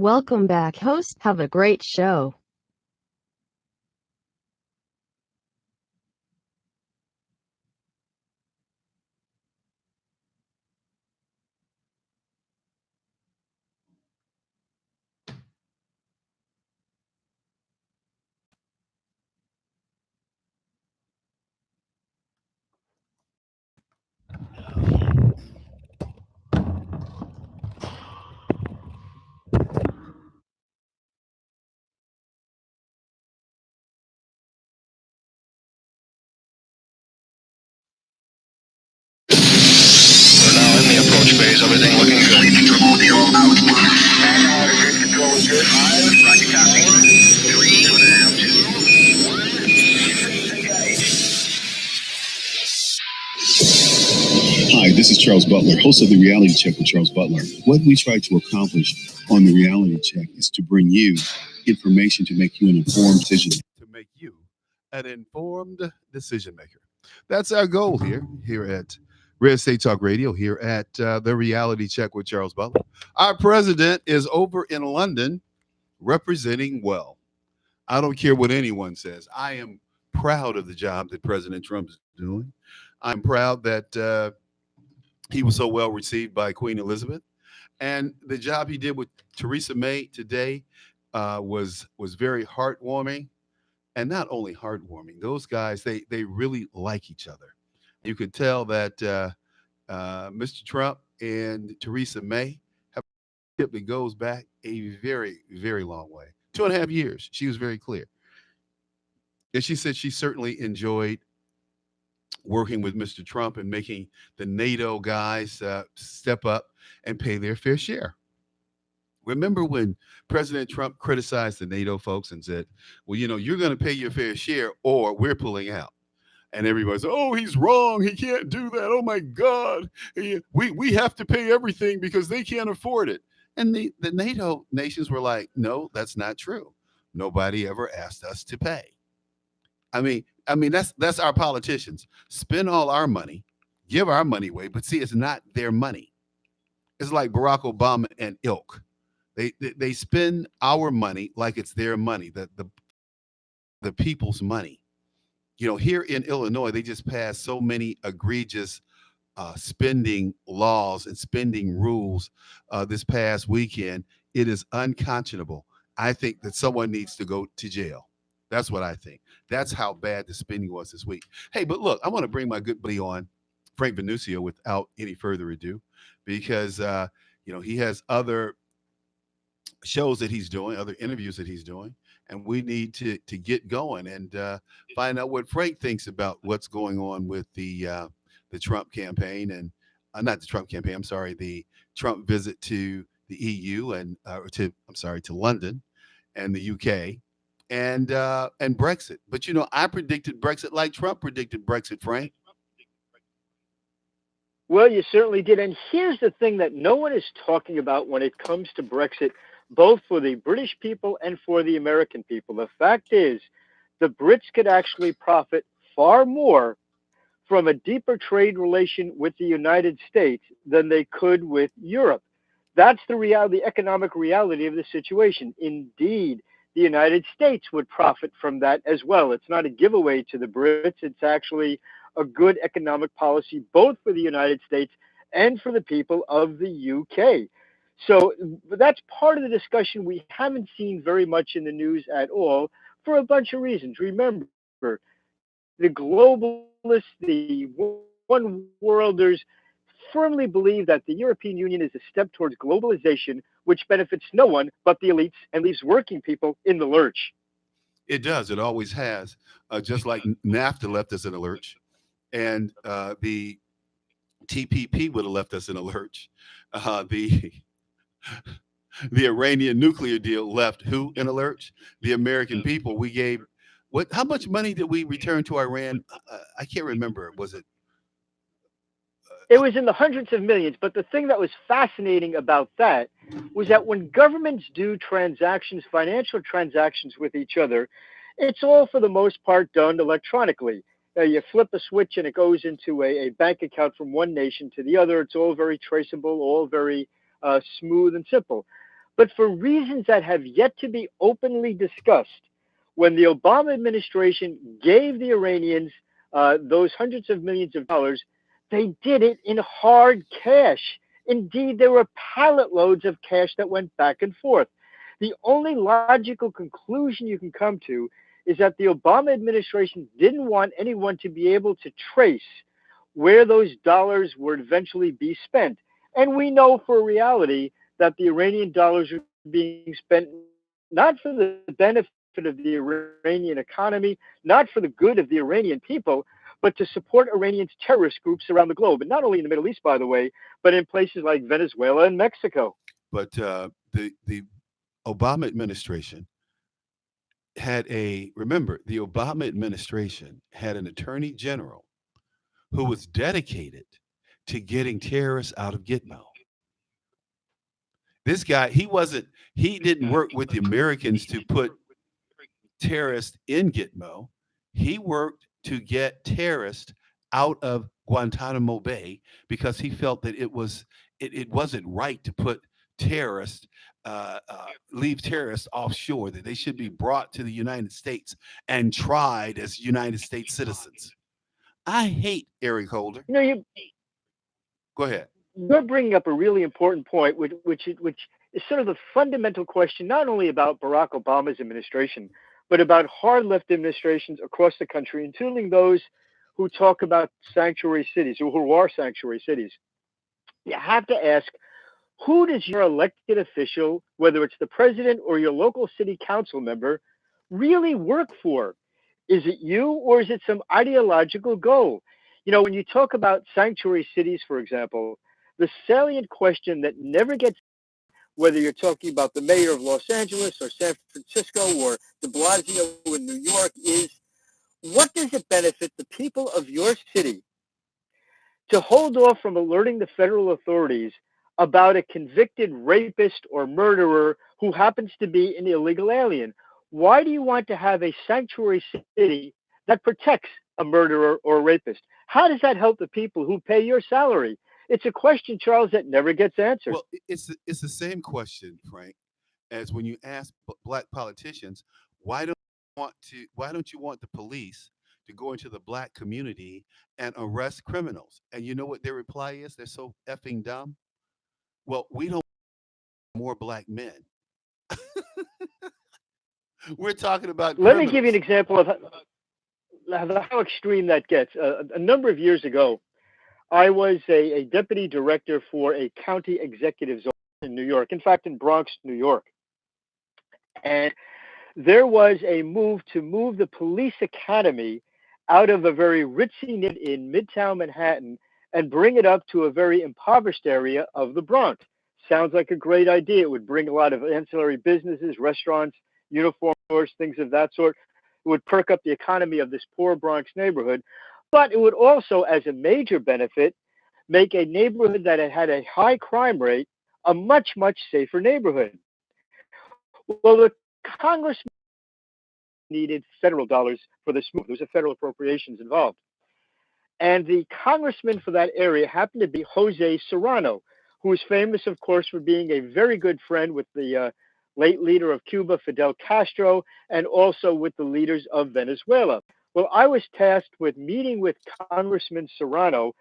Welcome back, host. Have a great show. We're now in the approach phase. Everything looking good. Control out. Control is good. Five. Roger, copy. Three. Hi, this is Charles Butler, host of the Reality Check with Charles Butler. What we try to accomplish on the Reality Check is to bring you information to make you an informed decision. To make you an informed decision maker. That's our goal here at Real Estate Talk Radio, here at the Reality Check with Charles Butler. Our president is over in London representing well. I don't care what anyone says. I am proud of the job that President Trump is doing. I'm proud that he was so well received by Queen Elizabeth. And the job he did with Theresa May today was very heartwarming, and not only heartwarming. Those guys they really like each other. You could tell that Mr. Trump and Theresa May have a relationship that goes back a very long way. 2.5 years. She was very clear, and she said she certainly enjoyed working with Mr. Trump and making the NATO guys step up and pay their fair share. Remember when President Trump criticized the NATO folks and said, well, you're going to pay your fair share or we're pulling out. And everybody's, oh, he's wrong. He can't do that. Oh, my God. We have to pay everything because they can't afford it. And the NATO nations were like, no, that's not true. Nobody ever asked us to pay. I mean, that's our politicians. Spend all our money, give our money away, but see, it's not their money. It's like Barack Obama and ilk. They spend our money like it's their money, the people's money. Here in Illinois, they just passed so many egregious spending laws and spending rules this past weekend. It is unconscionable. I think that someone needs to go to jail. That's what I think. That's how bad the spending was this week. Hey, but look, I want to bring my good buddy on, Frank Venucio, without any further ado, because he has other shows that he's doing, other interviews that he's doing, and we need to get going and find out what Frank thinks about what's going on with the Trump campaign and not the Trump campaign. I'm sorry, the Trump visit to the EU and to London and the UK and Brexit. But I predicted Brexit like Trump predicted Brexit, Frank. Well, you certainly did. And here's the thing that no one is talking about when it comes to Brexit, both for the British people and for the American people. The fact is, the Brits could actually profit far more from a deeper trade relation with the United States than they could with Europe. That's the economic reality of the situation. Indeed, the United States would profit from that as well. It's not a giveaway to the Brits. It's actually a good economic policy, both for the United States and for the people of the UK. So that's part of the discussion we haven't seen very much in the news at all for a bunch of reasons. Remember, the globalists, the one worlders firmly believe that the European Union is a step towards globalization, which benefits no one but the elites and leaves working people in the lurch. It does. It always has. Just like NAFTA left us in a lurch, and the TPP would have left us in a lurch. The the Iranian nuclear deal left who in a lurch? The American people. We gave what? How much money did we return to Iran? I can't remember. Was it? It was in the hundreds of millions. But the thing that was fascinating about that was that when governments do transactions, financial transactions with each other, it's all for the most part done electronically. You flip a switch and it goes into a bank account from one nation to the other. It's all very traceable, all very smooth and simple. But for reasons that have yet to be openly discussed, when the Obama administration gave the Iranians those hundreds of millions of dollars, they did it in hard cash. Indeed, there were pallet loads of cash that went back and forth. The only logical conclusion you can come to is that the Obama administration didn't want anyone to be able to trace where those dollars would eventually be spent. And we know for a reality that the Iranian dollars are being spent not for the benefit of the Iranian economy, not for the good of the Iranian people, but to support Iranians' terrorist groups around the globe. And not only in the Middle East, by the way, but in places like Venezuela and Mexico. But the Obama administration had a remember the Obama administration had an attorney general who was dedicated to getting terrorists out of Gitmo. This guy, he didn't work with the Americans to put terrorists in Gitmo. He worked to get terrorists out of Guantanamo Bay because he felt that it wasn't right to put terrorists leave terrorists offshore, that they should be brought to the United States and tried as United States citizens. I hate Eric Holder. You know, Go ahead. you're bringing up a really important point, which is sort of the fundamental question, not only about Barack Obama's administration, but about hard left administrations across the country, including those who talk about sanctuary cities, or who are sanctuary cities. You have to ask, who does your elected official, whether it's the president or your local city council member, really work for? Is it you, or is it some ideological goal? You know, when you talk about sanctuary cities, for example, the salient question that never gets answered, whether you're talking about the mayor of Los Angeles or San Francisco or de Blasio in New York, is what does it benefit the people of your city to hold off from alerting the federal authorities about a convicted rapist or murderer who happens to be an illegal alien? Why do you want to have a sanctuary city that protects a murderer or a rapist? How does that help the people who pay your salary? It's a question, Charles, that never gets answered. Well, it's the same question, Frank, as when you ask black politicians, why don't you want the police to go into the black community and arrest criminals? And you know what their reply is? They're so effing dumb. Well, we don't want more black men. We're talking about Let me give you an criminals. example of how extreme that gets. A number of years ago, I was a deputy director for a county executive's office in New York, in fact, in Bronx, New York. And there was a move to move the police academy out of a very ritzy neighborhood in Midtown Manhattan and bring it up to a very impoverished area of the Bronx. Sounds like a great idea. It would bring a lot of ancillary businesses, restaurants, uniform stores, things of that sort. It would perk up the economy of this poor Bronx neighborhood. But it would also, as a major benefit, make a neighborhood that had a high crime rate a much, much safer neighborhood. Well, the Congress needed federal dollars for this move. There was a federal appropriations involved. And the congressman for that area happened to be Jose Serrano, who is famous, of course, for being a very good friend with the late leader of Cuba, Fidel Castro, and also with the leaders of Venezuela. Well, I was tasked with meeting with Congressman Serrano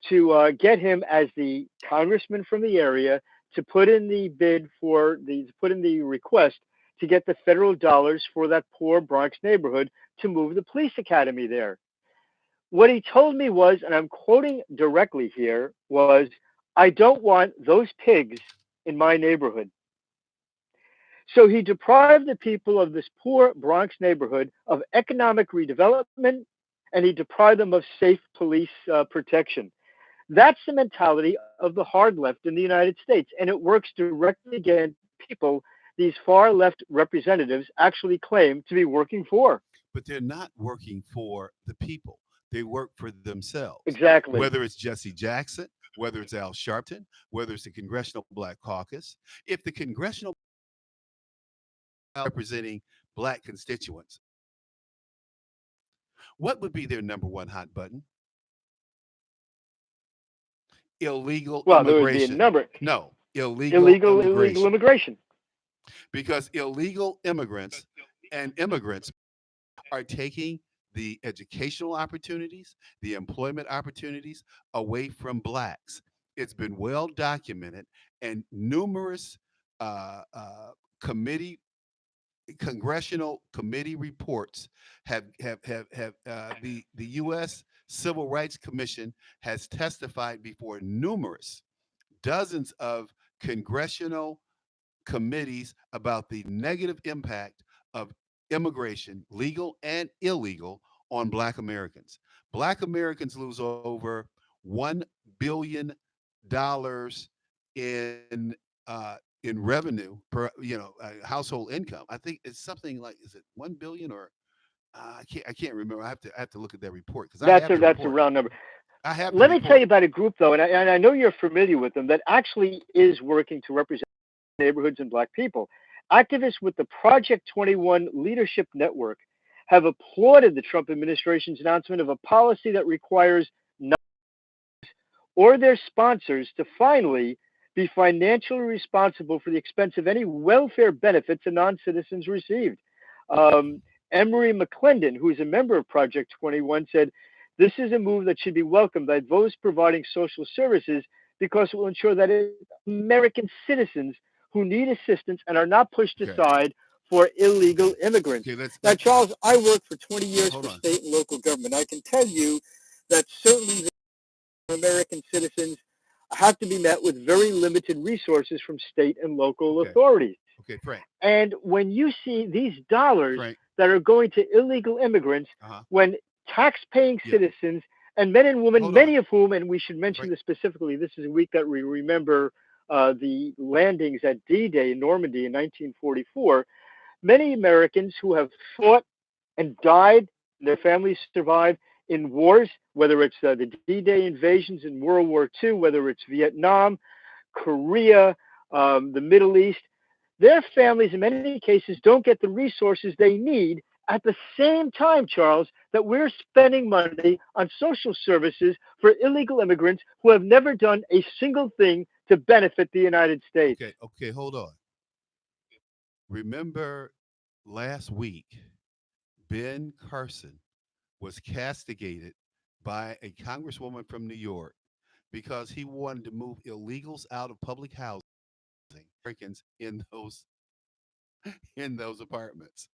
to get him as the congressman from the area to put in the bid for the put in the request to get the federal dollars for that poor Bronx neighborhood to move the police academy there. What he told me was, and I'm quoting directly here, was, I don't want those pigs in my neighborhood. So he deprived the people of this poor Bronx neighborhood of economic redevelopment, and he deprived them of safe police protection. That's the mentality of the hard left in the United States, and it works directly against people these far left representatives actually claim to be working for. But they're not working for the people. They work for themselves. Exactly. Whether it's Jesse Jackson, whether it's Al Sharpton, whether it's the Congressional Black Caucus, if the Congressional representing black constituents, what would be their number one hot button? Illegal Well, there would be a immigration. number. No, illegal Illegal immigration. immigration. because illegal immigrants and immigrants are taking the educational opportunities, the employment opportunities away from blacks. It's been well documented, and numerous uh, uh, committee congressional committee reports the U.S. Civil Rights Commission has testified before numerous dozens of congressional committees about the negative impact of immigration, legal and illegal, on Black Americans. Black Americans lose over $1 billion in revenue per household income. I think it's something like, is it 1 billion or I can't remember. I have to look at that report because I have the That's a report. round number. I have the Let me tell report. you about a group, though, and I know you're familiar with them, that actually is working to represent neighborhoods and black people. Activists with the Project 21 Leadership Network have applauded the Trump administration's announcement of a policy that requires or their sponsors to finally be financially responsible for the expense of any welfare benefits a non citizens received. Um, Emery McClendon, who is a member of Project 21, said, "This is a move that should be welcomed by those providing social services because it will ensure that American citizens who need assistance and are not pushed Okay. aside for illegal immigrants." Okay. Let's Now, let Charles, I worked for 20 years hold for on. state and local government. I can tell you that certainly American citizens have to be met with very limited resources from state and local Okay. authorities. Okay. Frank. And when you see these dollars Frank. that are going to illegal immigrants, Uh huh. when tax-paying Yeah. citizens and men and women, Hold on. many of whom, and we should mention Frank. this specifically, this is a week that we remember the landings at D-Day in Normandy in 1944. Many Americans who have fought and died, and their families survived in wars, whether it's the D-Day invasions in World War II, whether it's Vietnam, Korea, the Middle East. Their families, in many cases, don't get the resources they need at the same time, Charles, that we're spending money on social services for illegal immigrants who have never done a single thing to benefit the United States. Okay. Okay. Hold on. Remember last week, Ben Carson was castigated by a congresswoman from New York because he wanted to move illegals out of public housing, Americans in those apartments.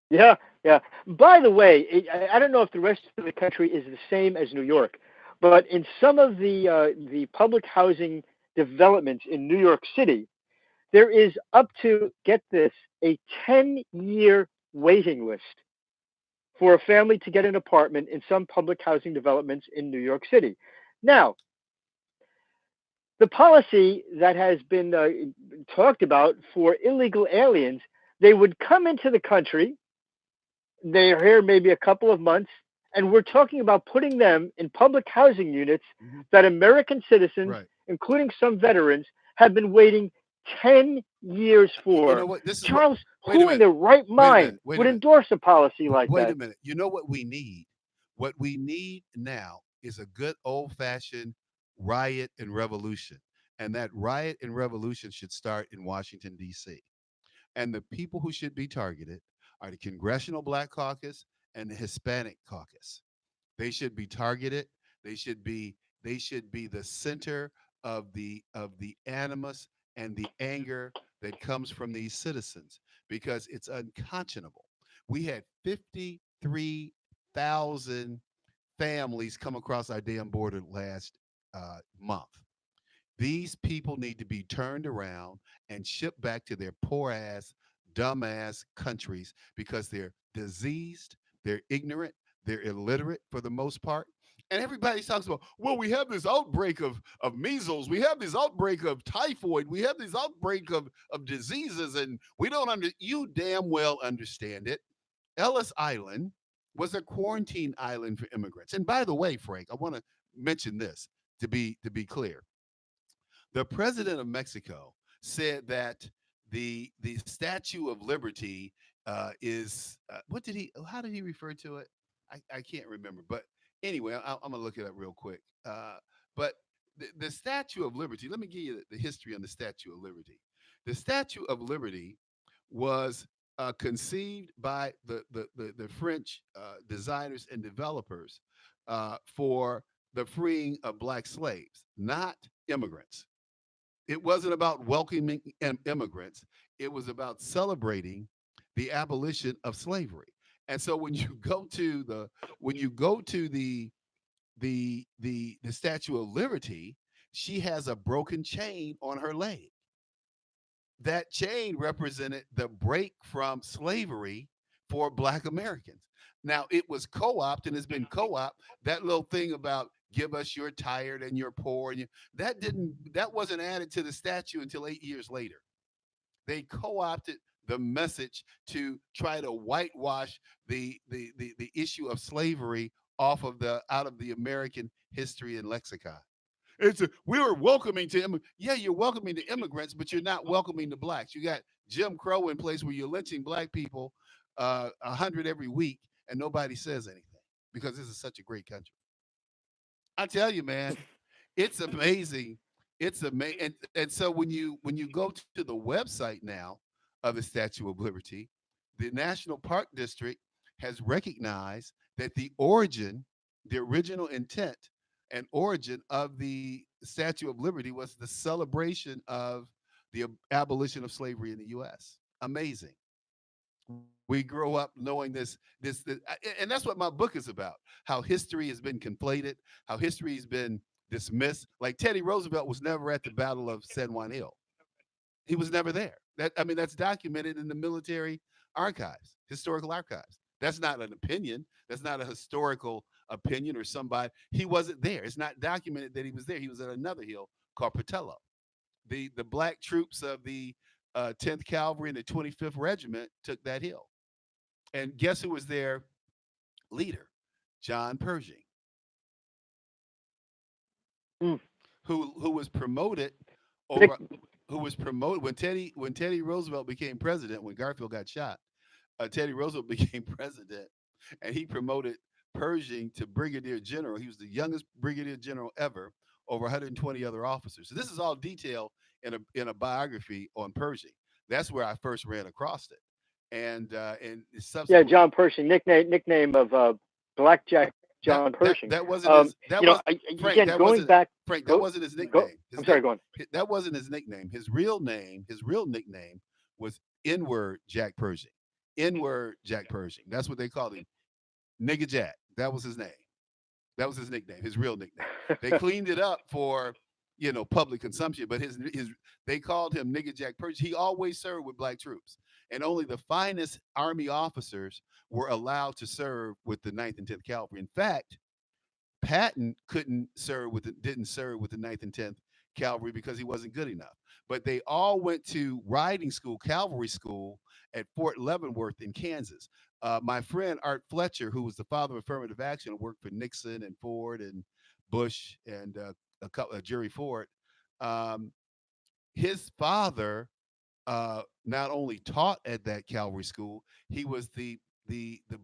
Yeah, yeah. By the way, I don't know if the rest of the country is the same as New York, but in some of the public housing developments in New York City, there is up to, get this, a 10-year waiting list for a family to get an apartment in some public housing developments in New York City. Now, the policy that has been talked about for illegal aliens, they would come into the country. They're here maybe a couple of months, and we're talking about putting them in public housing units Hmm. that American citizens, Right. including some veterans, have been waiting 10 years You for. know what? This is what. Charles, Wait a who in minute. their right Wait a minute. mind Wait a would minute. endorse a policy like Wait a that? minute. You know what we need? What we need now is a good old fashioned riot and revolution. And that riot and revolution should start in Washington, D.C. And the people who should be targeted are the Congressional Black Caucus and the Hispanic Caucus. They should be targeted. They should be they should be the center of the animus and the anger that comes from these citizens because it's unconscionable. We had 53,000 families come across our damn border last month. These people need to be turned around and shipped back to their poor ass, dumbass countries because they're diseased, they're ignorant, they're illiterate for the most part. And everybody talks about, well, we have this outbreak of measles, we have this outbreak of typhoid, we have this outbreak of diseases, and we don't you damn well understand it. Ellis Island was a quarantine island for immigrants. And by the way, Frank, I want to mention this to be clear. The president of Mexico said that the Statue of Liberty is what did he? How did he refer to it? I can't remember, but anyway, I'm gonna look it up real quick. But the Statue of Liberty. Let me give you the history on the Statue of Liberty. The Statue of Liberty was conceived by the French designers and developers for the freeing of black slaves, not immigrants. It wasn't about welcoming immigrants. It was about celebrating the abolition of slavery. And so when you go to the Statue of Liberty, she has a broken chain on her leg. That chain represented the break from slavery for black Americans. Now it was co-opted and has been co-opted. That little thing about give us you're tired and you're poor and that wasn't added to the statue until 8 years later. They co-opted the message to try to whitewash the issue of slavery off of the out of the American history and lexicon. We were welcoming to yeah, you're welcoming to immigrants, but you're not welcoming to blacks. You got Jim Crow in place where you're lynching black people 100 every week, and nobody says anything because this is such a great country. I tell you, man, it's amazing. It's amazing, and so when you go to the website now of the Statue of Liberty, the National Park District has recognized that the original intent and origin of the Statue of Liberty was the celebration of the abolition of slavery in the U.S. Amazing. We grow up knowing this, and that's what my book is about. How history has been conflated, how history has been dismissed. Like Teddy Roosevelt was never at the Battle of San Juan Hill. He was never there. That's documented in the military archives, historical archives. That's not an opinion. That's not a historical opinion or somebody. He wasn't there. It's not documented that he was there. He was at another hill called Portello. The black troops of the 10th Cavalry and the 25th Regiment took that hill. And guess who was their leader? John Pershing, Mm. who was promoted Nick, over who was promoted when Teddy Roosevelt became president when Garfield got shot. Teddy Roosevelt became president, and he promoted Pershing to brigadier general. He was the youngest brigadier general ever, over 120 other officers. So this is all detailed in a biography on Pershing. That's where I first ran across it, and yeah, subsequent. John Pershing, nickname of Blackjack That John that Pershing. that wasn't his. That was Frank. Again, That going wasn't back, Frank. That go wasn't his go. nickname. I'm sorry, go on. That wasn't his nickname. His real nickname was N-word Jack Pershing. N-word Jack Pershing. That's what they called him. Nigga Jack. That was his name. That was his nickname. His real nickname. They cleaned it up for public consumption, but his they called him Nigga Jack Pershing. He always served with black troops, and only the finest Army officers were allowed to serve with the Ninth and 10th Cavalry. In fact, Patton didn't serve with the Ninth and 10th Cavalry because he wasn't good enough. But they all went to riding school, cavalry school at Fort Leavenworth in Kansas. My friend Art Fletcher, who was the father of affirmative action, worked for Nixon and Ford and Bush and Jerry Ford. Um, his father not only taught at that cavalry school, he was the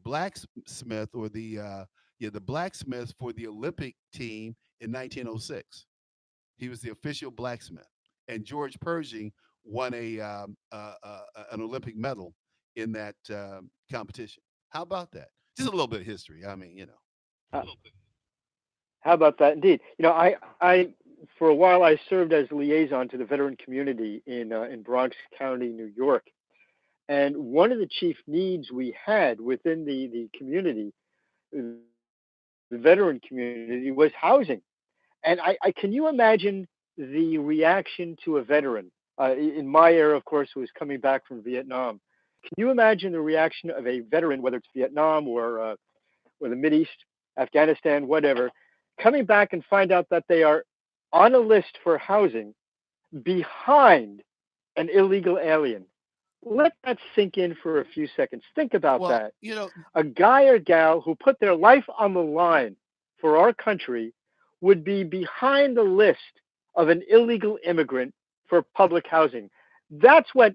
blacksmith or the blacksmith for the Olympic team in 1906. He was the official blacksmith, and George Pershing won an Olympic medal in that competition. How about that? Just a little bit of history. I mean, Uh, how about that? Indeed. I for a while I served as liaison to the veteran community in Bronx County, New York, and one of the chief needs we had within the community, the veteran community, was housing. And can you imagine the reaction to a veteran? In my era, of course, who was coming back from Vietnam. Can you imagine the reaction of a veteran, whether it's Vietnam or the East, Afghanistan, whatever, coming back and find out that they are on a list for housing behind an illegal alien? Let that sink in for a few seconds. Think about well, that. A guy or gal who put their life on the line for our country would be behind the list of an illegal immigrant for public housing. That's what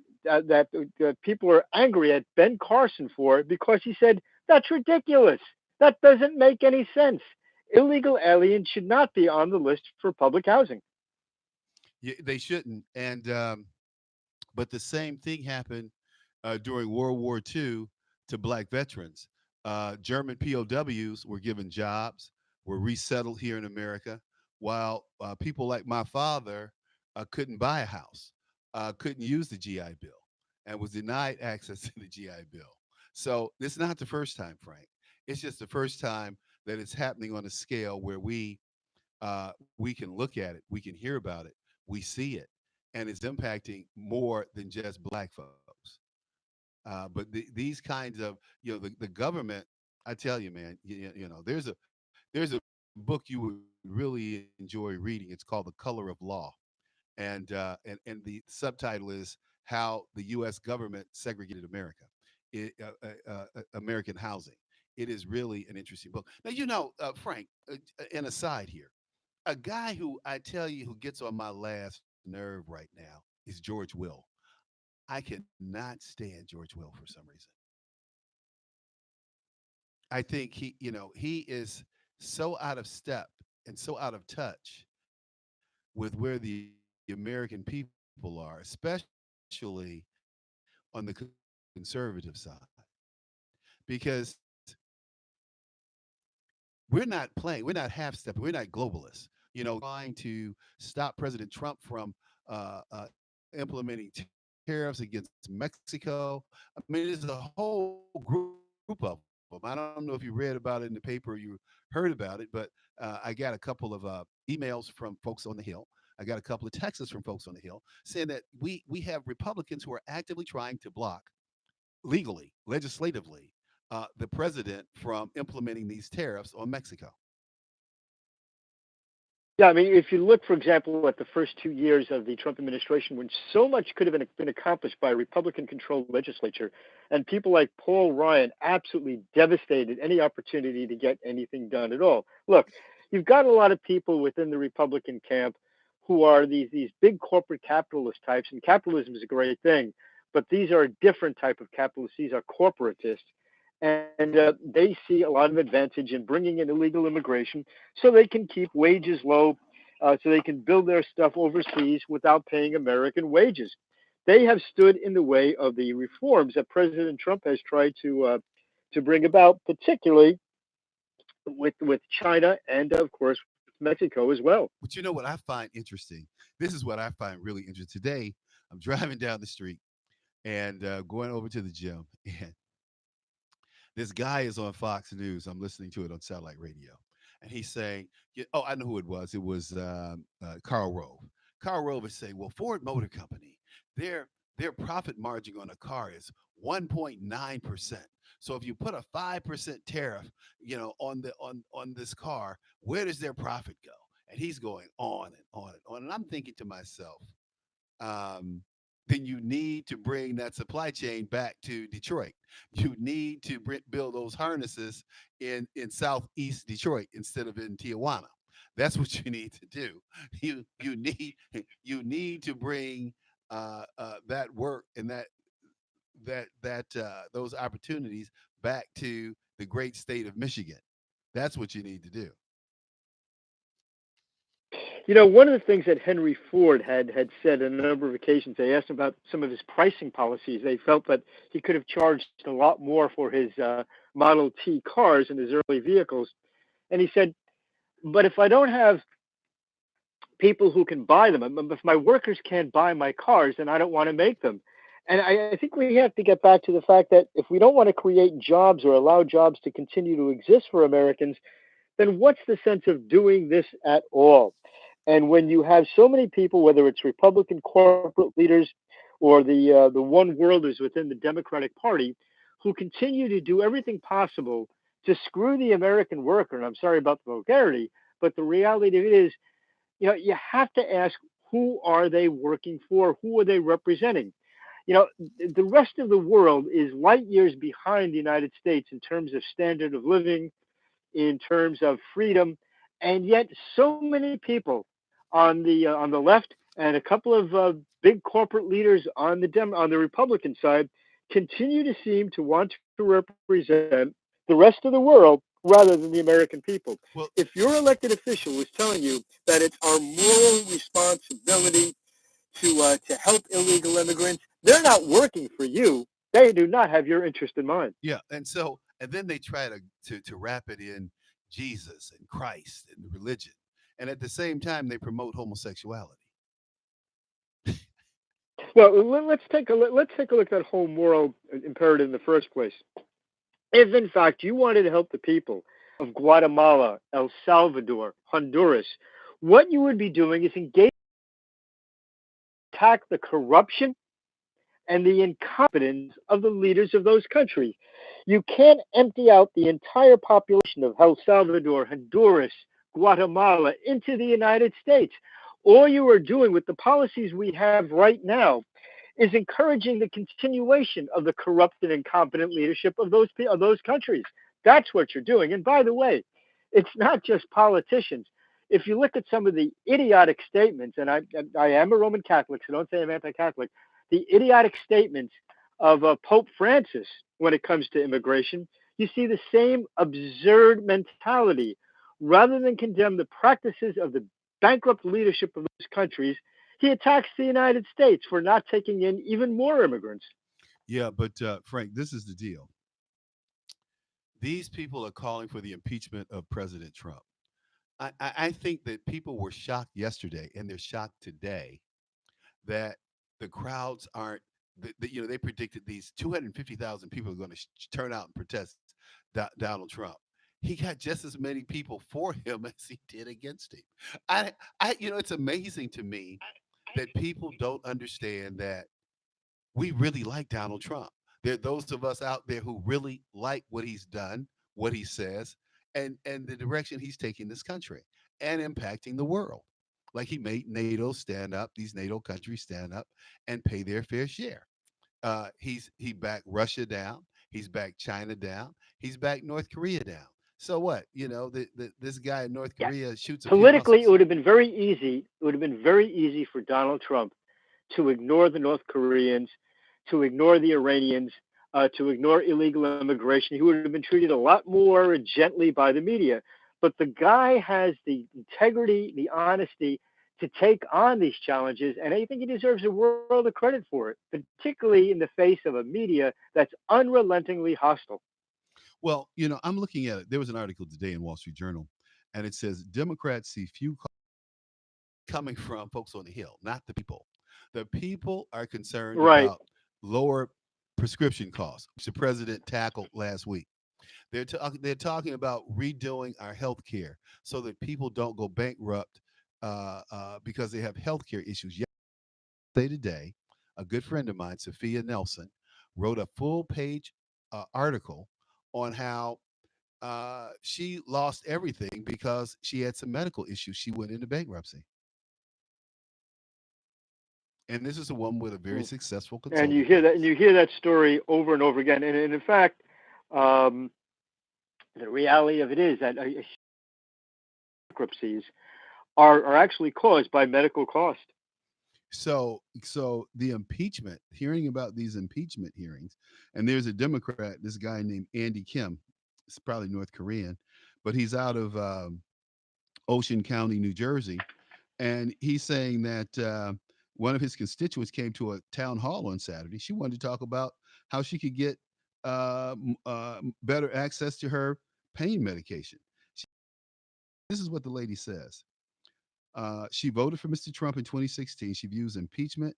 people are angry at Ben Carson for, because he said that's ridiculous. That doesn't make any sense. Illegal aliens should not be on the list for public housing. they shouldn't. And But the same thing happened during World War II to black veterans. German POWs were given jobs, were resettled here in America, while people like my father couldn't buy a house, couldn't use the GI Bill, and was denied access to the GI Bill. So it's not the first time, Frank. It's just the first time that it's happening on a scale where we can look at it, we can hear about it, we see it, and it's impacting more than just black folks. These kinds of, the government, I tell you, man, there's a book you would really enjoy reading. It's called The Color of Law, and the subtitle is how the U.S. government segregated America, American housing. It is really an interesting book. Now, Frank, an aside here, a guy who I tell you who gets on my last nerve right now is George Will. I cannot stand George Will for some reason. I think he is so out of step and so out of touch with where the American people are, especially on the conservative side, because we're not playing, we're not half stepping, we're not globalists. Trying to stop President Trump from implementing tariffs against Mexico. I mean, there's a whole group of them. I don't know if you read about it in the paper or you heard about it, but I got a couple of emails from folks on the Hill. I got a couple of texts from folks on the Hill saying that we have Republicans who are actively trying to block legally, legislatively, the president from implementing these tariffs on Mexico. Yeah, I mean, if you look, for example, at the first 2 years of the Trump administration, when so much could have been accomplished by a Republican-controlled legislature, and people like Paul Ryan absolutely devastated any opportunity to get anything done at all. Look, you've got a lot of people within the Republican camp who are these big corporate capitalist types, and capitalism is a great thing, but these are a different type of capitalists. These are corporatists, and they see a lot of advantage in bringing in illegal immigration so they can keep wages low, so they can build their stuff overseas without paying American wages. They have stood in the way of the reforms that President Trump has tried to bring about, particularly with China and of course with Mexico as well. But you know what I find interesting? This is what I find really interesting. Today, I'm driving down the street and going over to the gym, and this guy is on Fox News. I'm listening to it on satellite radio, and he's saying, "Oh, I know who it was. It was Karl Rove." Karl Rove is saying, "Well, Ford Motor Company, their profit margin on a car is 1.9%. So if you put a 5% tariff, on this car, where does their profit go?" And he's going on and on and on. And I'm thinking to myself, um, then you need to bring that supply chain back to Detroit. You need to build those harnesses in southeast Detroit instead of in Tijuana. That's what you need to do. You need you need to bring that work and those opportunities back to the great state of Michigan. That's what you need to do. One of the things that Henry Ford had said on a number of occasions, they asked him about some of his pricing policies. They felt that he could have charged a lot more for his Model T cars and his early vehicles. And he said, but if I don't have people who can buy them, if my workers can't buy my cars, then I don't want to make them. And I think we have to get back to the fact that if we don't want to create jobs or allow jobs to continue to exist for Americans, then what's the sense of doing this at all? And when you have so many people, whether it's Republican corporate leaders or the one worlders within the Democratic Party, who continue to do everything possible to screw the American worker, and I'm sorry about the vulgarity, but the reality of it is, you have to ask, who are they working for? Who are they representing? The rest of the world is light years behind the United States in terms of standard of living, in terms of freedom, and yet so many people on the left and a couple of big corporate leaders on the Republican side continue to seem to want to represent the rest of the world rather than the American people. Well, If your elected official is telling you that it's our moral responsibility to help illegal immigrants, They're not working for you. They do not have your interest in mind. Yeah, and then they try to wrap it in Jesus and Christ and religion, and at the same time they promote homosexuality. Well, let's take a look at that whole moral imperative in the first place. If in fact you wanted to help the people of Guatemala, El Salvador, Honduras, what you would be doing is engage attack the corruption and the incompetence of the leaders of those countries. You can't empty out the entire population of El Salvador, Honduras, Guatemala into the United States. All you are doing with the policies we have right now is encouraging the continuation of the corrupt and incompetent leadership of those countries. That's what you're doing. And by the way, it's not just politicians. If you look at some of the idiotic statements, and I am a Roman Catholic, so don't say I'm anti-Catholic, the idiotic statements of Pope Francis when it comes to immigration, you see the same absurd mentality. Rather than condemn the practices of the bankrupt leadership of those countries, he attacks the United States for not taking in even more immigrants. Yeah, but Frank, this is the deal. These people are calling for the impeachment of President Trump. I think that people were shocked yesterday, and they're shocked today that the crowds aren't. They predicted these 250,000 people are going to turn out and protest Donald Trump. He got just as many people for him as he did against him. It's amazing to me that people don't understand that we really like Donald Trump. There are those of us out there who really like what he's done, what he says, and the direction he's taking this country and impacting the world. Like he made NATO stand up, these NATO countries stand up and pay their fair share. He backed Russia down, he's backed China down, he's backed North Korea down. So what? This guy in North Yeah. Korea shoots a few Politically, it missiles. would have been very easy. It would have been very easy for Donald Trump to ignore the North Koreans, to ignore the Iranians, to ignore illegal immigration. He would have been treated a lot more gently by the media. But the guy has the integrity, the honesty to take on these challenges, and I think he deserves a world of credit for it, particularly in the face of a media that's unrelentingly hostile. Well, I'm looking at it. There was an article today in Wall Street Journal, and it says Democrats see few coming from folks on the Hill, not the people. The people are concerned Right. about lower prescription costs, which the president tackled last week. They're talking about redoing our health care so that people don't go bankrupt because they have health care issues. Yesterday, today, a good friend of mine, Sophia Nelson, wrote a full page article on how she lost everything because she had some medical issues. She went into bankruptcy. And this is a woman with a very Mm. successful And you consulting hear that, and practice. you hear that story over and over again. And in fact, um, the reality of it is that bankruptcies are actually caused by medical cost. So the impeachment, hearing about these impeachment hearings, and there's a Democrat, this guy named Andy Kim. It's probably North Korean, but he's out of Ocean County, New Jersey, and he's saying that one of his constituents came to a town hall on Saturday. She wanted to talk about how she could get better access to her pain medication. This is what the lady says. She voted for Mr. Trump in 2016. She views impeachment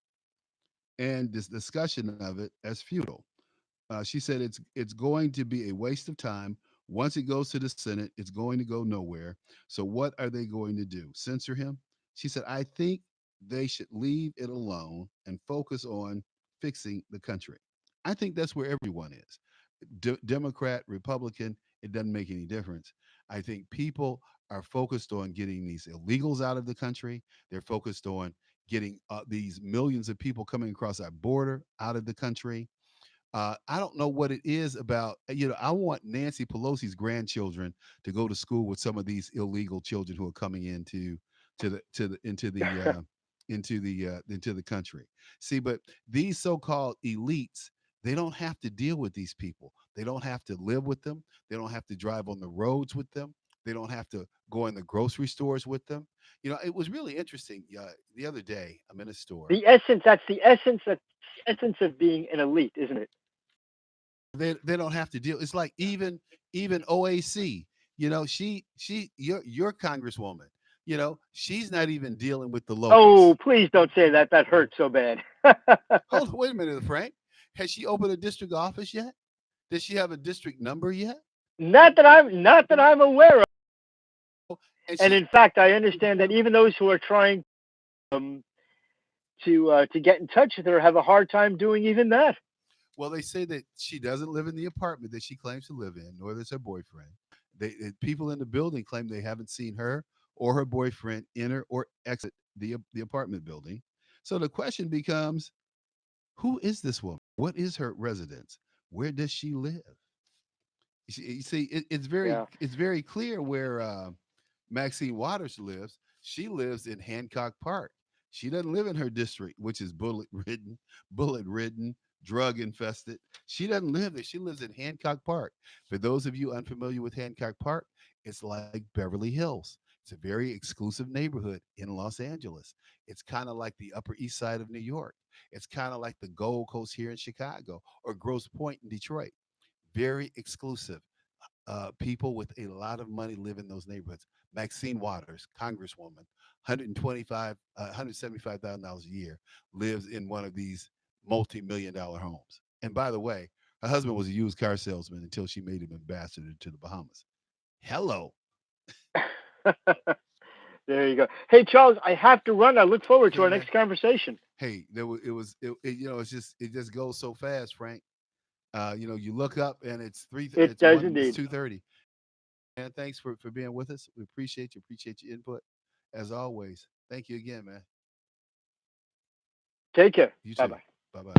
and this discussion of it as futile. She said it's going to be a waste of time. Once it goes to the Senate, it's going to go nowhere. So what are they going to do? Censor him? She said, I think they should leave it alone and focus on fixing the country. I think that's where everyone is. Democrat, Republican, it doesn't make any difference. I think people are focused on getting these illegals out of the country. They're focused on getting these millions of people coming across our border out of the country. I don't know what it is about. I want Nancy Pelosi's grandchildren to go to school with some of these illegal children who are coming into the country. See, but these so-called elites, they don't have to deal with these people. They don't have to live with them. They don't have to drive on the roads with them. They don't have to go in the grocery stores with them. It was really interesting. The other day, I'm in a store. That's the essence. That's the essence of being an elite, isn't it? They don't have to deal. It's like even OAC. Your congresswoman. She's not even dealing with the Oh, locals. please don't say that. That hurts so bad. Hold on, wait a minute, Frank. Has she opened a district office yet? Does she have a district number yet? Not that I'm aware of. And And she in fact, I understand that even those who are trying um, to get in touch with her have a hard time doing even that. Well, they say that she doesn't live in the apartment that she claims to live in, nor does her boyfriend. People in the building claim they haven't seen her or her boyfriend enter or exit the apartment building. So the question becomes, who is this woman? What is her residence? Where does she live? You see, Yeah. it's very clear where Maxine Waters lives. She lives in Hancock Park. She doesn't live in her district, which is bullet ridden, drug infested. She doesn't live there. She lives in Hancock Park. For those of you unfamiliar with Hancock Park, it's like Beverly Hills. It's a very exclusive neighborhood in Los Angeles. It's kind of like the Upper East Side of New York. It's kind of like the Gold Coast here in Chicago or Grosse Pointe in Detroit. Very exclusive. People with a lot of money live in those neighborhoods. Maxine Waters, Congresswoman, 175,000 dollars a year, lives in one of these multi-million-dollar homes. And by the way, her husband was a used car salesman until she made him ambassador to the Bahamas. Hello. There you go. Hey, Charles, I have to run. I look forward to Okay, our man. next conversation. Hey, it just goes so fast, Frank. You look up and It it's does one, it's indeed. 2:30. And thanks for being with us. We appreciate your input as always. Thank you again, man. Take care. You Bye too. bye. Bye bye.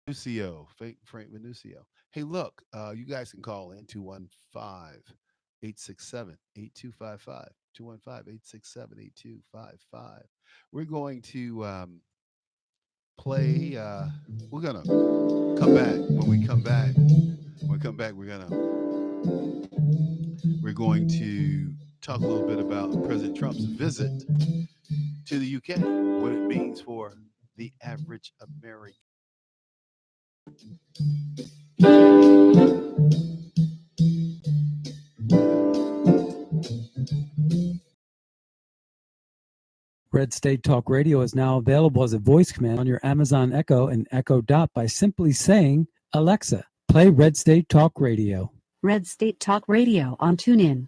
Nucio, Frank Venucio. Hey, look, you guys can call in 215-867-8255. 215-867-8255. We're going to play. We're gonna come back. When we come back, we're going to talk a little bit about President Trump's visit to the UK, what it means for the average American. Red State Talk Radio is now available as a voice command on your Amazon Echo and Echo Dot by simply saying, Alexa, play Red State Talk Radio. Red State Talk Radio on TuneIn.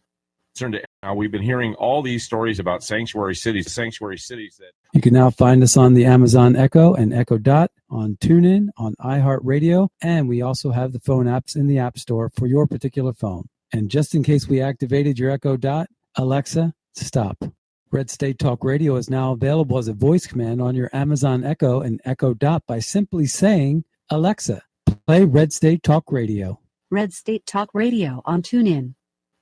Now, we've been hearing all these stories about sanctuary cities that You can now find us on the Amazon Echo and Echo Dot, on TuneIn, on iHeartRadio, and we also have the phone apps in the App Store for your particular phone. And just in case we activated your Echo Dot, Alexa, stop. Red State Talk Radio is now available as a voice command on your Amazon Echo and Echo Dot by simply saying, Alexa, play Red State Talk Radio. Red State Talk Radio on TuneIn.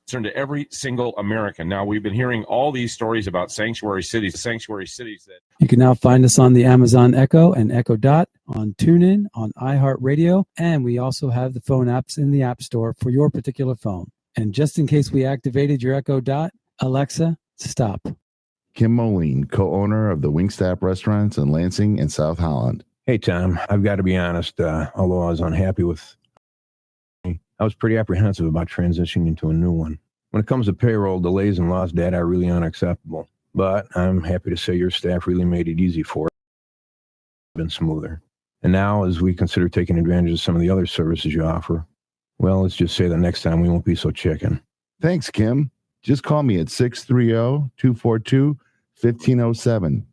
concern to every single American. Now, we've been hearing all these stories about sanctuary cities that You can now find us on the Amazon Echo and Echo Dot, on TuneIn, on iHeartRadio, and we also have the phone apps in the App Store for your particular phone. And just in case we activated your Echo Dot, Alexa, stop. Kim Moline, co-owner of the Wingstop restaurants in Lansing and South Holland. Hey, Tom, I've got to be honest, although I was unhappy with, I was pretty apprehensive about transitioning into a new one. When it comes to payroll, delays and lost data are really unacceptable. But I'm happy to say your staff really made it easy for us. It's been smoother. And now, as we consider taking advantage of some of the other services you offer, well, let's just say that next time we won't be so chicken. Thanks, Kim. Just call me at 630-242-1507.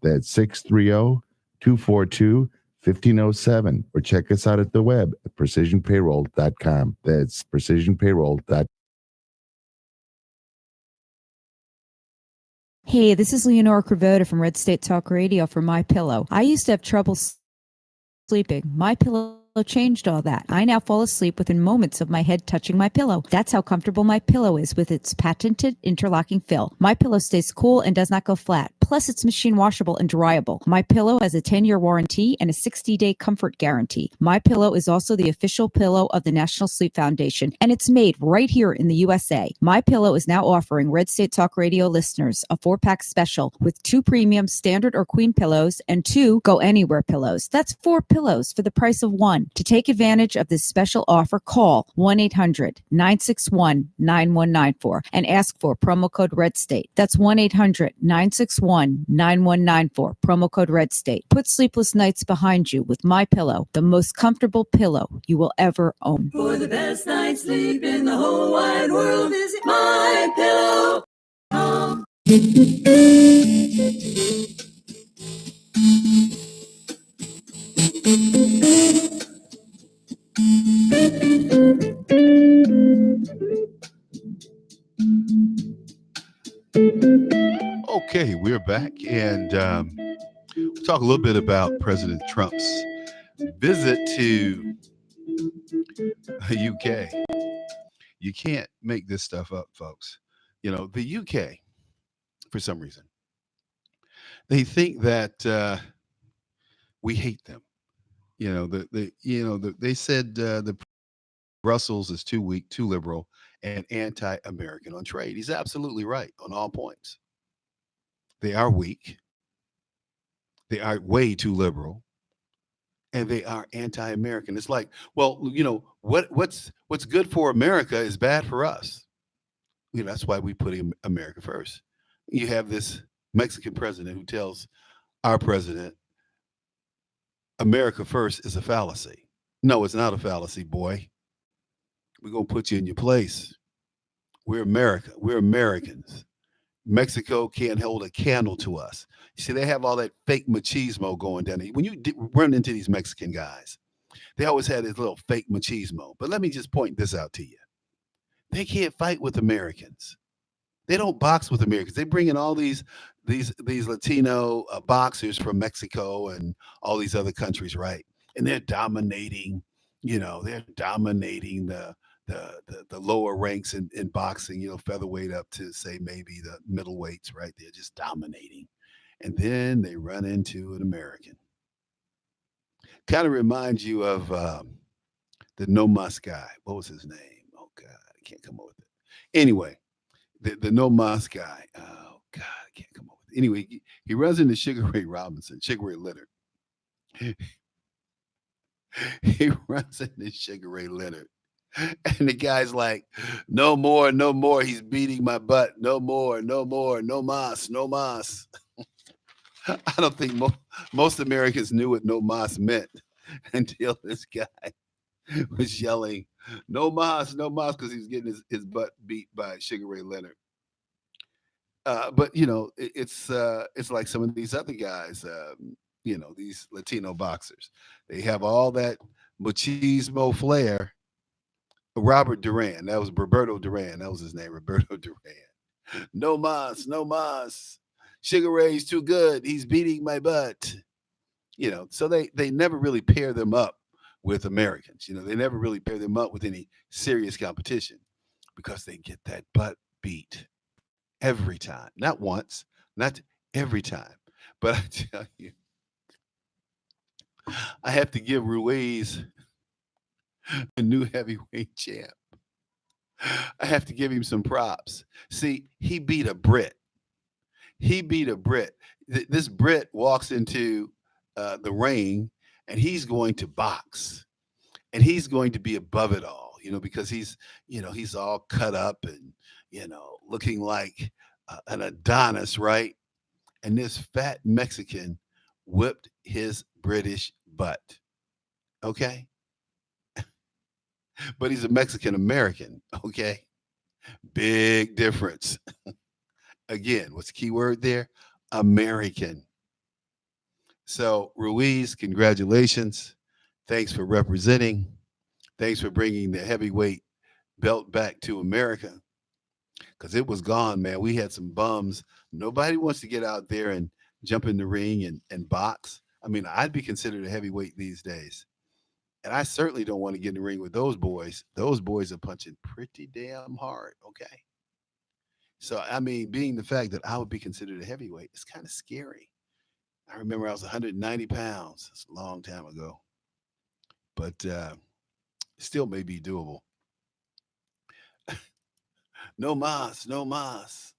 That's 630-242-1507. Or check us out at the web at precisionpayroll.com. That's precisionpayroll.com. Hey, this is Leonora Cravota from Red State Talk Radio for My Pillow. I used to have trouble sleeping. My Pillow changed all that. I now fall asleep within moments of my head touching my pillow. That's how comfortable My Pillow is with its patented interlocking fill. My Pillow stays cool and does not go flat. Plus, it's machine washable and dryable. My Pillow has a 10-year warranty and a 60-day comfort guarantee. My Pillow is also the official pillow of the National Sleep Foundation, and it's made right here in the USA. My Pillow is now offering Red State Talk Radio listeners a 4-pack special with 2 premium standard or queen pillows and 2 go anywhere pillows. That's 4 pillows for the price of 1. To take advantage of this special offer, call 1-800-961-9194 and ask for promo code Red State. That's 1-800-961-9194, promo code Red State. Put sleepless nights behind you with My Pillow, the most comfortable pillow you will ever own. For the best night's sleep in the whole wide world, visit MyPillow.com. Okay, we're back, and we'll talk a little bit about President Trump's visit to the UK. You can't make this stuff up, folks. You know, the UK, for some reason, they think that we hate them. You know, they said the Brussels is too weak, too liberal, and anti-American on trade. He's absolutely right on all points. They are weak. They are way too liberal, and they are anti-American. It's like, well, you know, what's good for America is bad for us. You know, that's why we put America first. You have this Mexican president who tells our president, America first is a fallacy. No, it's not a fallacy, boy. We're going to put you in your place. We're America. We're Americans. Mexico can't hold a candle to us. You see, they have all that fake machismo going down there. When you run into these Mexican guys, they always had this little fake machismo. But let me just point this out to you. They can't fight with Americans. They don't box with Americans. They bring in all these Latino boxers from Mexico and all these other countries, right? And they're dominating. You know, they're dominating the lower ranks in boxing. You know, featherweight up to say maybe the middleweights, right? They're just dominating, and then they run into an American. Kind of reminds you of the No Mas guy. What was his name? Oh God, I can't come up with it. Anyway. The No Mas guy. Oh God, I can't come up with it. Anyway, he runs into Sugar Ray Robinson, Sugar Ray Leonard. He runs into Sugar Ray Leonard. And the guy's like, no more, no more. He's beating my butt. No more, no more, no mas, no mas. I don't think most Americans knew what no mas meant until this guy was yelling, no mas, because he was getting his butt beat by Sugar Ray Leonard. But you know, it's like some of these other guys, you know, these Latino boxers. They have all that machismo flair. Robert Duran, that was Roberto Duran. That was his name, Roberto Duran. No mas, no mas. Sugar Ray's too good. He's beating my butt. You know, so they never really pair them up with Americans. You know, they never really pair them up with any serious competition because they get that butt beat every time. Not once, not every time. But I tell you, I have to give Ruiz a new heavyweight champ. I have to give him some props. See, he beat a Brit. He beat a Brit. This Brit walks into the ring and he's going to box. And he's going to be above it all, you know, because he's all cut up and, you know, looking like an Adonis, right? And this fat Mexican whipped his British butt. Okay? But he's a Mexican American, okay? Big difference. Again, what's the key word there? American. So, Ruiz, congratulations. Thanks for representing. Thanks for bringing the heavyweight belt back to America because it was gone, man. We had some bums. Nobody wants to get out there and jump in the ring and box. I mean, I'd be considered a heavyweight these days. And I certainly don't want to get in the ring with those boys. Those boys are punching pretty damn hard, okay? So, I mean, being the fact that I would be considered a heavyweight, it's kind of scary. I remember I was 190 pounds. It's a long time ago, but still may be doable. No mas, no mas.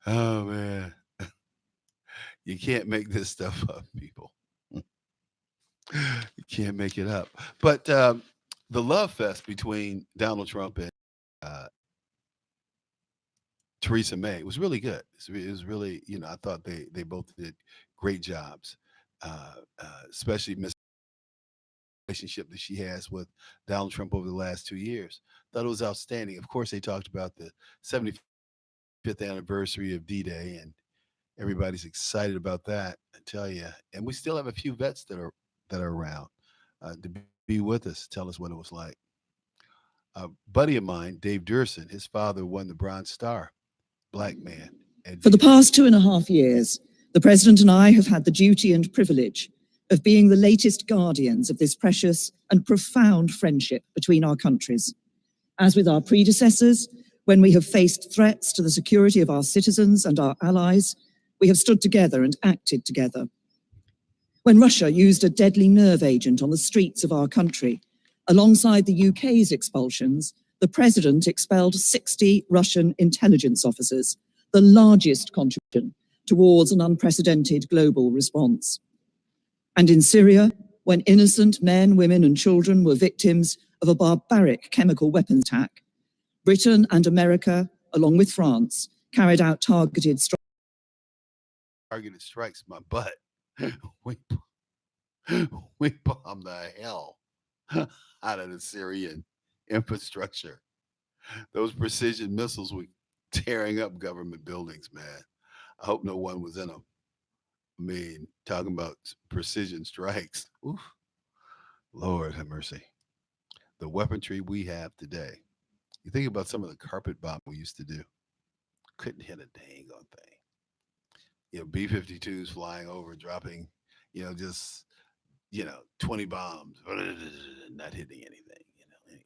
Oh man, you can't make this stuff up, people. You can't make it up. But the love fest between Donald Trump and uh, Theresa May was really good. It was really, I thought they both did great jobs, especially Miss relationship that she has with Donald Trump over the last 2 years. Thought it was outstanding. Of course, they talked about the 75th anniversary of D-Day, and everybody's excited about that. I tell you, and we still have a few vets that are around to be with us. Tell us what it was like. A buddy of mine, Dave Durson, his father won the Bronze Star, black man. For the past 2.5 years, the President and I have had the duty and privilege of being the latest guardians of this precious and profound friendship between our countries. As with our predecessors, when we have faced threats to the security of our citizens and our allies, we have stood together and acted together. When Russia used a deadly nerve agent on the streets of our country, alongside the UK's expulsions, the President expelled 60 Russian intelligence officers, the largest contribution towards an unprecedented global response. And in Syria, when innocent men, women, and children were victims of a barbaric chemical weapons attack, Britain and America, along with France, carried out targeted strikes. My butt. we, we bombed the hell out of the Syrian infrastructure. Those precision missiles were tearing up government buildings, man. I hope no one was in them. I mean, talking about precision strikes. Oof. Lord have mercy. The weaponry we have today. You think about some of the carpet bombing we used to do. Couldn't hit a dang on thing. B-52s flying over, dropping, just, 20 bombs, not hitting anything, anyway.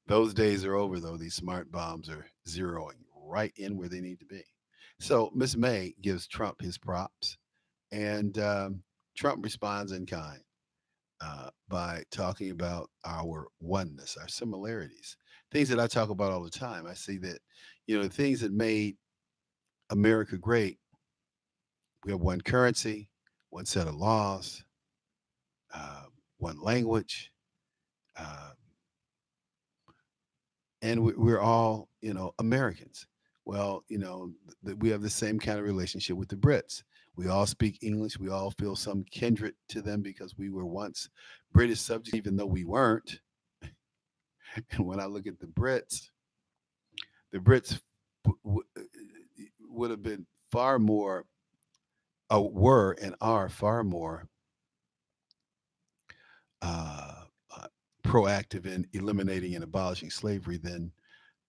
Those days are over, though. These smart bombs are zeroing right in where they need to be. So Miss May gives Trump his props, and Trump responds in kind by talking about our oneness, our similarities, things that I talk about all the time. I see that, the things that made America great. We have one currency, one set of laws, uh, one language, uh, and we're all, Americans. Well, we have the same kind of relationship with the Brits. We all speak English. We all feel some kindred to them because we were once British subjects, even though we weren't. And when I look at the Brits would have been far more, were and are far more uh, uh, proactive in eliminating and abolishing slavery than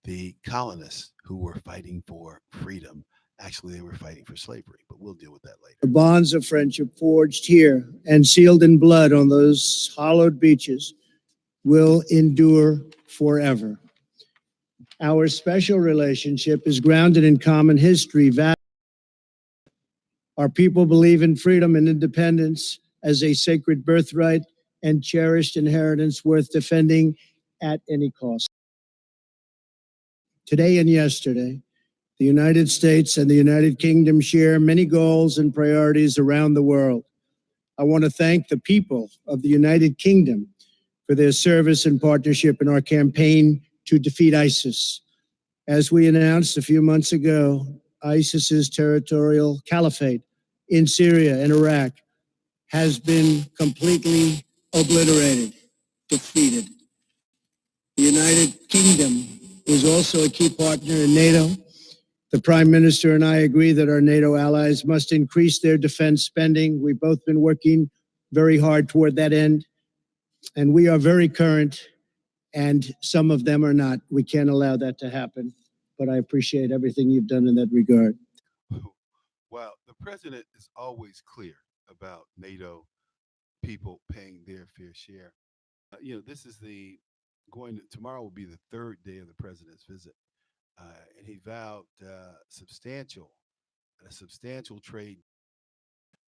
the colonists who were fighting for freedom. Actually, they were fighting for slavery, but we'll deal with that later. The bonds of friendship forged here and sealed in blood on those hallowed beaches will endure forever. Our special relationship is grounded in common history. Our people believe in freedom and independence as a sacred birthright and cherished inheritance worth defending at any cost. Today and yesterday, the United States and the United Kingdom share many goals and priorities around the world. I want to thank the people of the United Kingdom for their service and partnership in our campaign to defeat ISIS. As we announced a few months ago, ISIS's territorial caliphate in Syria and Iraq has been completely obliterated, defeated. The United Kingdom is also a key partner in NATO. The Prime Minister and I agree that our NATO allies must increase their defense spending. We've both been working very hard toward that end, and we are very current, and some of them are not. We can't allow that to happen, but I appreciate everything you've done in that regard. Well, the president is always clear about NATO people paying their fair share. This is the tomorrow will be the third day of the president's visit, and he vowed a substantial trade.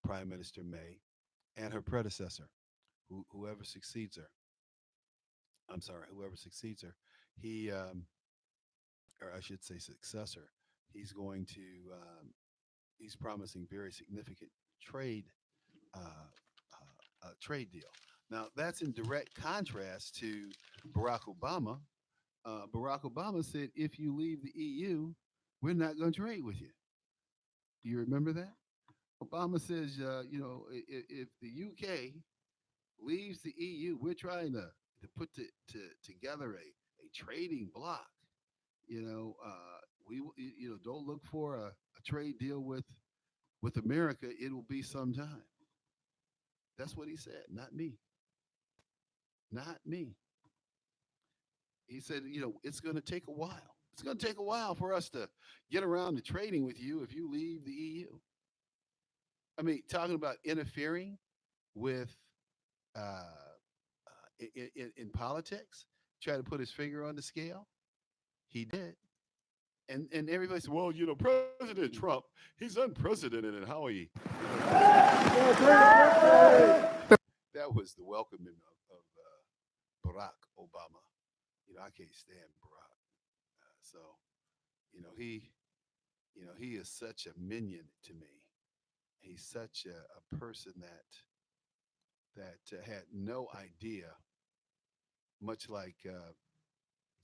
Prime Minister May and her predecessor, whoever succeeds her. I'm sorry, whoever succeeds her. He, or I should say, successor. He's going to. He's promising very significant trade trade deal. Now that's in direct contrast to Barack Obama. Barack Obama said, "If you leave the EU, we're not going to trade with you." Do you remember that? Obama says, if the UK leaves the EU, we're trying to put together a trading bloc. We don't look for a trade deal with America. It will be some time. That's what he said. Not me. Not me. He said, it's going to take a while. It's going to take a while for us to get around to trading with you if you leave the EU. I mean, talking about interfering with in politics, try to put his finger on the scale. He did. And everybody said, well, President Trump, he's unprecedented in how he. That was the welcoming of Barack Obama. I can't stand Barack. So, he is such a minion to me. He's such a person that had no idea, much like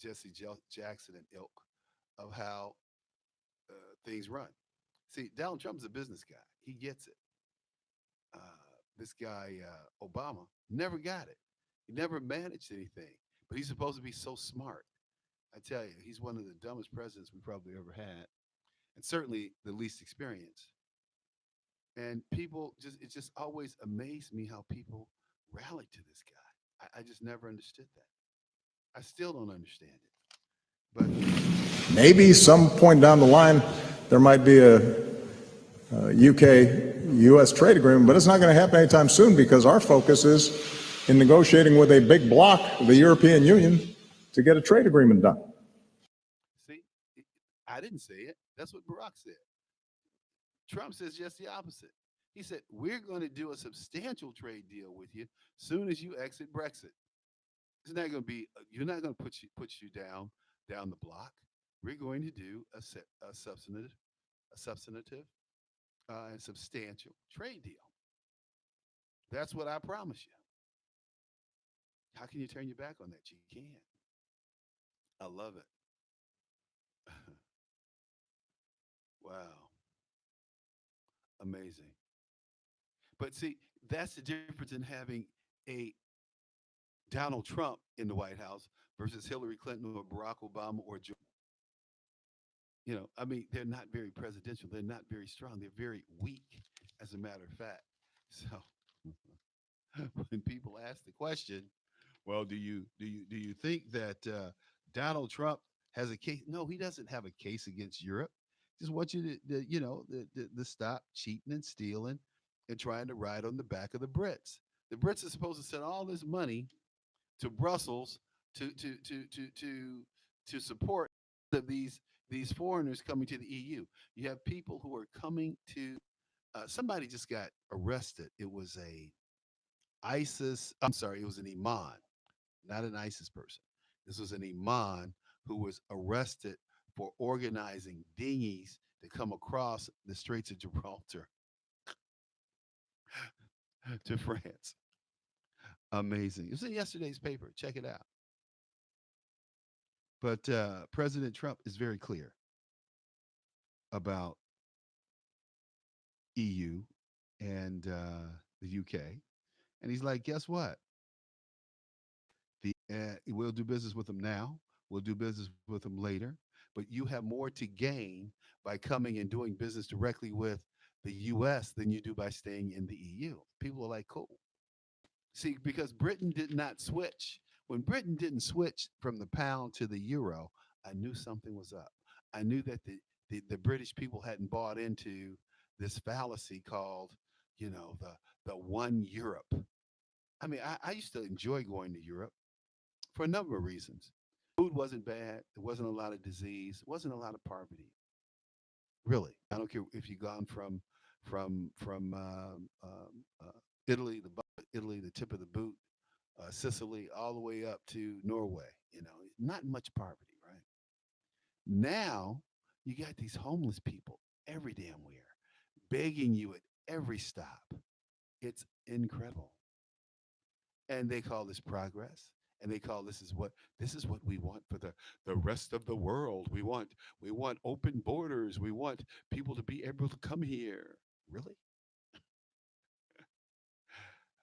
Jesse Jackson and ilk, of how things run. See, Donald Trump's a business guy. He gets it. Uh, this guy, Obama, never got it. He never managed anything, but he's supposed to be so smart. I tell you, he's one of the dumbest presidents we probably ever had, and certainly the least experienced. And it just always amazed me how people rallied to this guy. I just never understood that. I still don't understand it. But maybe some point down the line, there might be a UK-US trade agreement, but it's not going to happen anytime soon because our focus is in negotiating with a big bloc, the European Union, to get a trade agreement done. See, I didn't say it. That's what Barack said. Trump says just the opposite. He said, we're going to do a substantial trade deal with you soon as you exit Brexit. It's not going to be, you're not going to put you down the block. We're going to do a substantive and substantial trade deal. That's what I promise you. How can you turn your back on that? You can't. I love it. Wow. Amazing. But see, that's the difference in having a Donald Trump in the White House versus Hillary Clinton or Barack Obama or Joe. I mean, they're not very presidential. They're not very strong. They're very weak, as a matter of fact. So when people ask the question, well, do you think that Donald Trump has a case? No, he doesn't have a case against Europe. Just want you to stop cheating and stealing and trying to ride on the back of the Brits. The Brits are supposed to send all this money to Brussels to support these foreigners coming to the EU. You have people who are coming to. Somebody just got arrested. It was a ISIS. I'm sorry, it was an imam, not an ISIS person. This was an imam who was arrested for organizing dinghies to come across the Straits of Gibraltar to France. Amazing. It was in yesterday's paper. Check it out. But President Trump is very clear about EU and the UK. And he's like, guess what? We'll do business with them now. We'll do business with them later. But you have more to gain by coming and doing business directly with the US than you do by staying in the EU. People are like, cool. See, because Britain did not switch. When Britain didn't switch from the pound to the euro, I knew something was up. I knew that the British people hadn't bought into this fallacy called, the one Europe. I mean, I used to enjoy going to Europe for a number of reasons. Food wasn't bad. There wasn't a lot of disease. Wasn't a lot of poverty. Really, I don't care if you've gone from Italy, Italy, the tip of the boot, Sicily, all the way up to Norway. Not much poverty, right? Now you got these homeless people every damn where, begging you at every stop. It's incredible, and they call this progress, and they call this is what we want for the rest of the world. We want open borders. We want people to be able to come here. Really?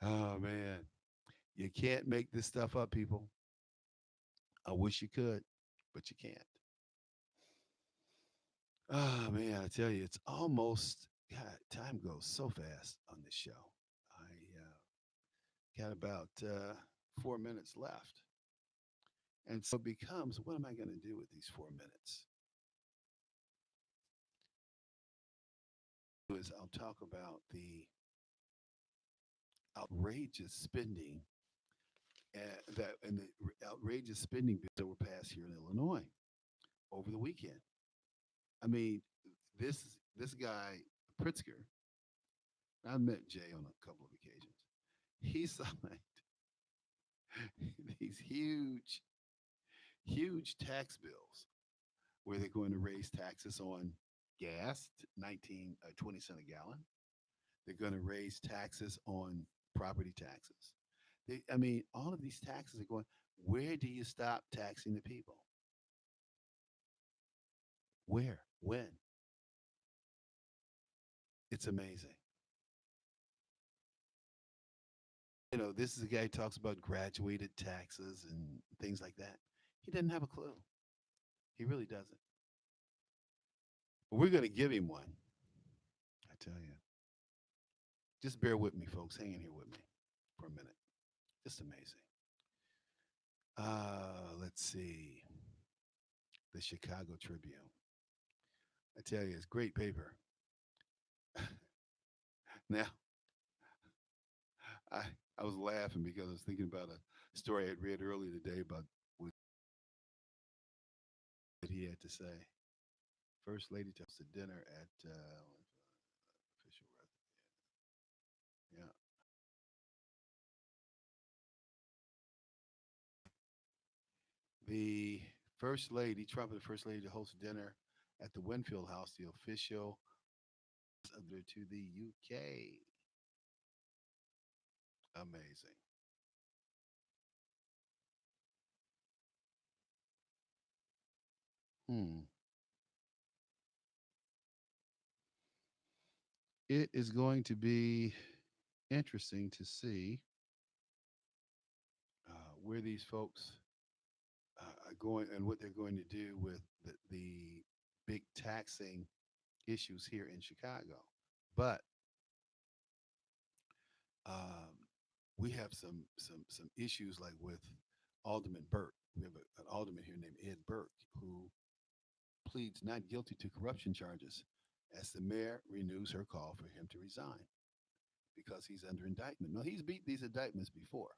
Oh man, you can't make this stuff up, people. I wish you could, but you can't. Oh man, I tell you, it's almost God. Time goes so fast on this show. I got about 4 minutes left, and so it becomes, what am I going to do with these 4 minutes? Is I'll talk about the outrageous spending and the outrageous spending bills that were passed here in Illinois over the weekend. I mean, this guy Pritzker. I've met Jay on a couple of occasions. He signed these huge tax bills where they're going to raise taxes on gas, 20 cents a gallon. They're going to raise taxes on property taxes. I mean, all of these taxes are going. Where do you stop taxing the people? Where? When? It's amazing. This is a guy who talks about graduated taxes and things like that. He doesn't have a clue. He really doesn't. But we're going to give him one. I tell you. Just bear with me, folks. Hang in here with me for a minute. Just amazing. Let's see. The Chicago Tribune. I tell you, it's great paper. Now, I was laughing because I was thinking about a story I had read earlier today about what he had to say. First lady to host a dinner at official residence. Yeah. The first lady, Trump, the first lady to host dinner at the Winfield House, the official ambassador to the UK. Amazing. It is going to be interesting to see where these folks are going and what they're going to do with the big taxing issues here in Chicago. But we have some issues like with Alderman Burke. We have an alderman here named Ed Burke who pleads not guilty to corruption charges as the mayor renews her call for him to resign because he's under indictment. Now, he's beat these indictments before.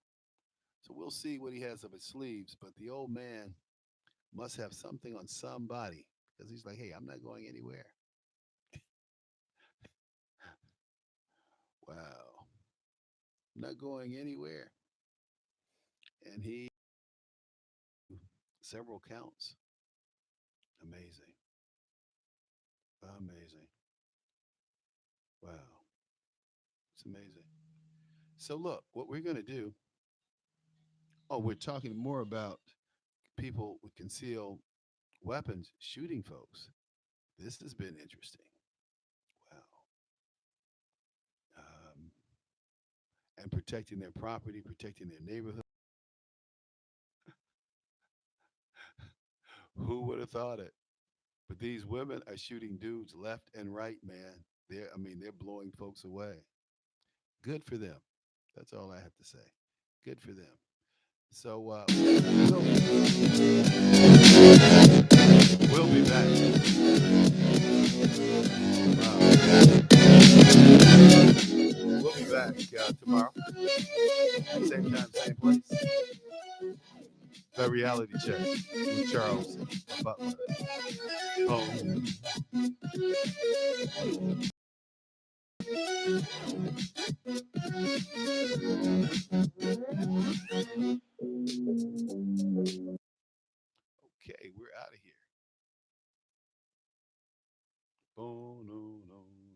So we'll see what he has up his sleeves. But the old man must have something on somebody because he's like, hey, I'm not going anywhere. Wow. Not going anywhere. And he, several counts. Amazing. Amazing. Wow. It's amazing. So look, what we're going to do, we're talking more about people with concealed weapons shooting folks. This has been interesting. Wow. And protecting their property, protecting their neighborhood. Who would have thought it? But these women are shooting dudes left and right, man. They're blowing folks away. Good for them. That's all I have to say. Good for them. So we'll be back. We'll be back tomorrow. Same time, same place. reality check with Charles Butler. Oh. Okay, we're out of here. Oh, no, no, no,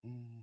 no. Mm.